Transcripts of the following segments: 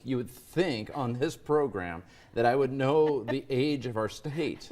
You would think on this program that I would know the age of our state,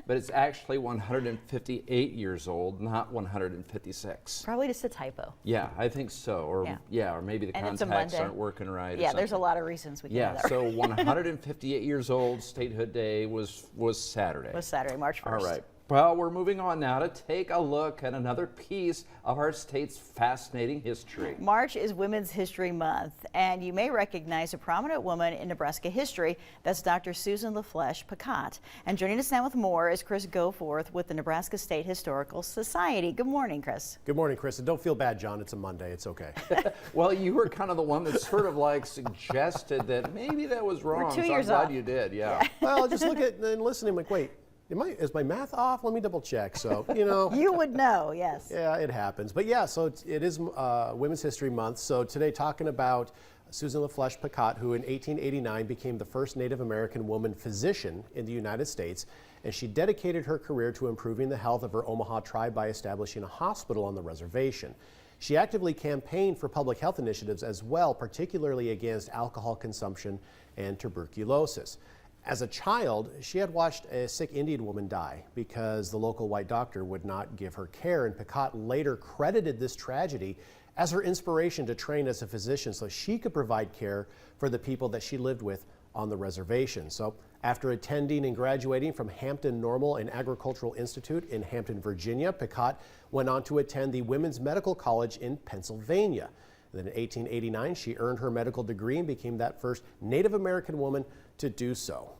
but it's actually 158 years old, not 156. Probably just a typo. Yeah, I think so. Or or maybe the contacts aren't working right. Yeah, there's a lot of reasons we can. So 158 years old, Statehood Day was Saturday. Was Saturday, March 1st. All right. Well, we're moving on now to take a look at another piece of our state's fascinating history. March is Women's History Month, and you may recognize a prominent woman in Nebraska history. That's Dr. Susan LaFleche Picott. And joining us now with more is Chris Goforth with the Nebraska State Historical Society. Good morning, Chris. Good morning, Chris. And don't feel bad, John. It's a Monday. It's okay. Well, you were kind of the one that sort of like suggested that maybe that was wrong. We're 2 years off. I'm glad you did, yeah. Well, just look at and listening, like, wait. Is my math off? Let me double check. So, you know. You would know, yes. Yeah, it happens. But yeah, so it is Women's History Month. So today talking about Susan LaFleche Picott, who in 1889 became the first Native American woman physician in the United States. And she dedicated her career to improving the health of her Omaha tribe by establishing a hospital on the reservation. She actively campaigned for public health initiatives as well, particularly against alcohol consumption and tuberculosis. As a child, she had watched a sick Indian woman die because the local white doctor would not give her care, and Picott later credited this tragedy as her inspiration to train as a physician so she could provide care for the people that she lived with on the reservation. So after attending and graduating from Hampton Normal and Agricultural Institute in Hampton, Virginia, Picott went on to attend the Women's Medical College in Pennsylvania. Then in 1889, she earned her medical degree and became that first Native American woman to do so.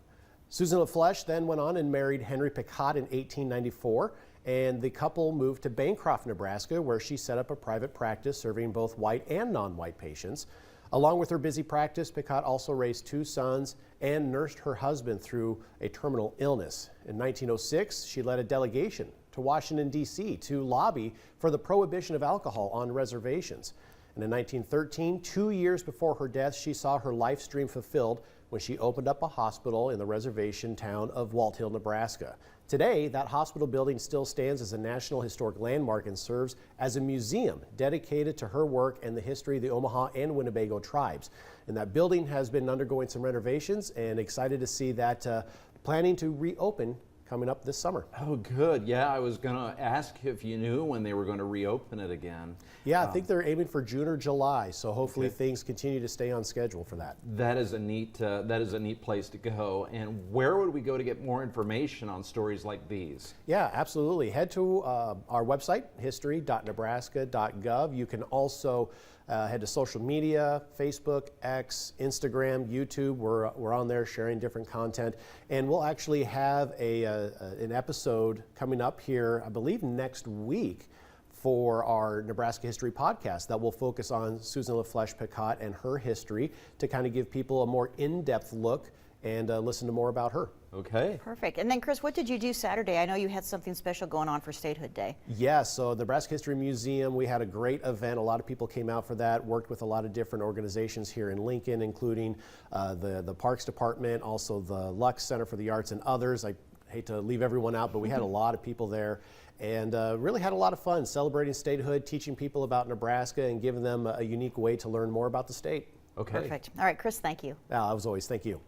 Susan LaFleche then went on and married Henry Picott in 1894, and the couple moved to Bancroft, Nebraska, where she set up a private practice serving both white and non-white patients. Along with her busy practice, Picott also raised 2 sons and nursed her husband through a terminal illness. In 1906, she led a delegation to Washington, D.C. to lobby for the prohibition of alcohol on reservations. And in 1913, 2 years before her death, she saw her life dream fulfilled when she opened up a hospital in the reservation town of Walt Hill, Nebraska. Today, that hospital building still stands as a National Historic Landmark and serves as a museum dedicated to her work and the history of the Omaha and Winnebago tribes. And that building has been undergoing some renovations, and excited to see that planning to reopen coming up this summer. Oh, good. Yeah, I was going to ask if you knew when they were going to reopen it again. Yeah, I think they're aiming for June or July, so hopefully things continue to stay on schedule for that. That is a neat place to go. And where would we go to get more information on stories like these? Yeah, absolutely. Head to our website, history.nebraska.gov. You can also head to social media, Facebook, X, Instagram, YouTube. We're on there sharing different content. And we'll actually have an episode coming up here, I believe next week, for our Nebraska History podcast that will focus on Susan LaFleche Picott and her history to kind of give people a more in-depth look and listen to more about her. Okay. Perfect. And then, Chris, what did you do Saturday? I know you had something special going on for Statehood Day. Yeah, so Nebraska History Museum, we had a great event. A lot of people came out for that, worked with a lot of different organizations here in Lincoln, including the Parks Department, also the Lux Center for the Arts and others. I hate to leave everyone out, but we had a lot of people there and really had a lot of fun celebrating statehood, teaching people about Nebraska and giving them a unique way to learn more about the state. Okay. Perfect. All right, Chris, thank you. As always, thank you.